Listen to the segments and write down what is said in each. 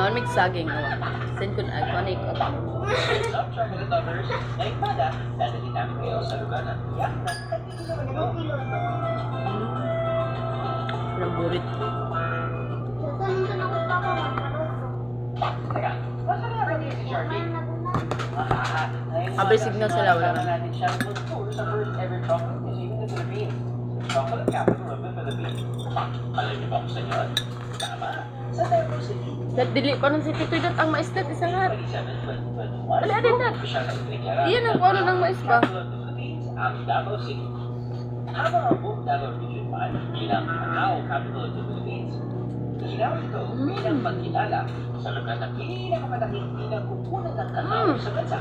Naon may saging awa. Send ko na ako ko. Some chocolate lovers na ipada dadali namin kayo sa lugar na tiyak na Naburit. Teka, nasa nga rin si Charlie? Abay signal sila, wala na. natin siya mag-tour sa first ever chocolate museum in the Philippines. Chocolate capital of the Philippines. Alam niyo ba kung saan yun? Tama. Sa Davao City. Dili pa nun si Titoy dat ang maisdat isang hat. 27-2021. Wala din dat. Iyan ang kuano ng mais ba? Capital of the Philippines, ang Davao City. Habang ang buong Davao Region man bilang Macau capital of the Philippines, inaw ito bilang pagkilala sa lugar na pinakamalaking pinagkukunan ng kakao sa bansa.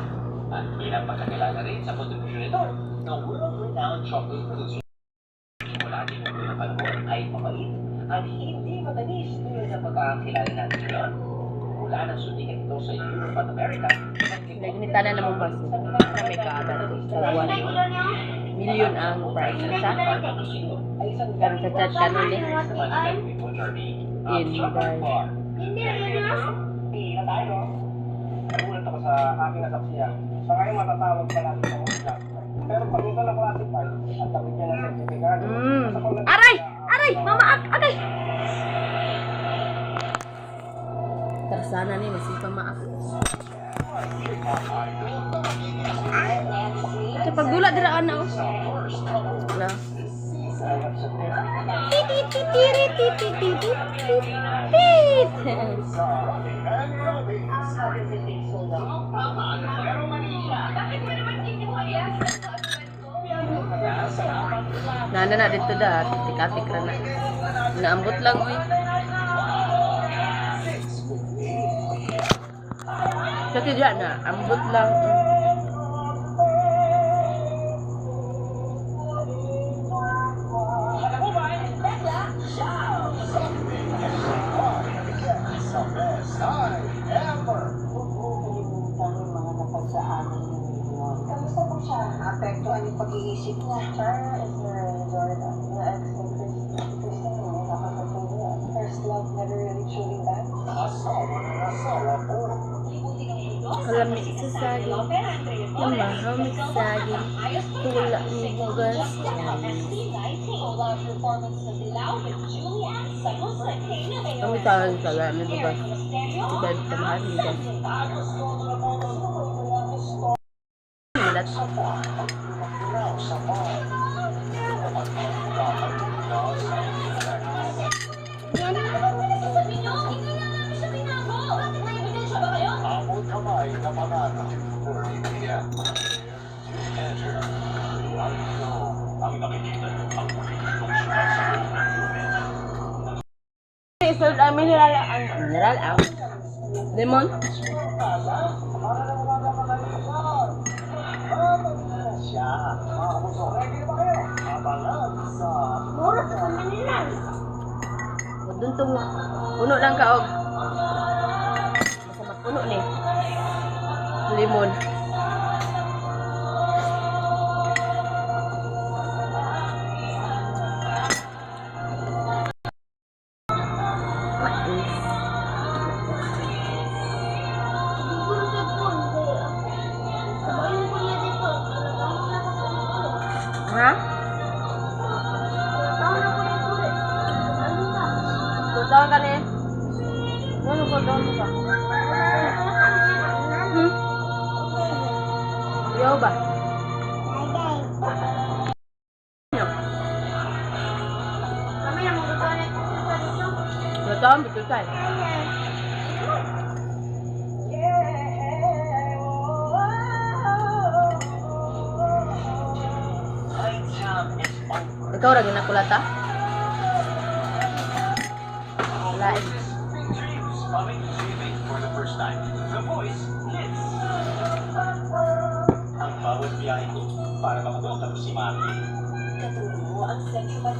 At bilang pagkakilala rin sa kontribusyon nito ng world-renowned chocolate producer. Mula din ng unang panahon ay mabait at hindi matanis tulad ng pagkakakilala natin ngayon. Mula ng sumikat ito sa Europe at America, Nagnita na naman ba siya? Na may kaagad sa buwan. Million ang price na sa. Pero sa chat ka nun eh. In guys. Nagulat ako sa aking nasaksiyan. Sa ngayon matatawag pa natin sa ulat. Pero pag ito na classified, at tapit niya ng sertifikado. Aray! Aray! Mama! Aray! Tarsana ni nasipa maak. Sa pagdula dira ana oh. Wala. Nana na dito da, titik-atik ra na. Naambot lang oy. Sa tidya na, ambot lang. Kamusta po siya? Apektuhan yung pag-iisip niya. Char is Jordan. Na ex ni Christine mo, nakakatuloy. First love never really truly died. Kalami sa saging, namahaw sa saging, tula ni bugas. Kami tahan sa lami bugas. Ibad tamahal ni bugas. Milat. Kamay na manana. Yan. Enter. Ang nakikita ang muling Isod ang mineral ang lemon. Mura sa mineral. Doon to mo. Puno lang ka og. Masamat puno ni. Lemon. Ha? Puntahan ka niya. Ano ko doon ka? Yo ba? Kami na magkakaroon na ito sa dito. Ito, betul tayo. Ikaw ra ginakulata? Wala eh. Coming to streaming for the first time. The Voice Kids. Ang bawat biyahe ko para makapunta ko si Mami. Katulong mo ang sexual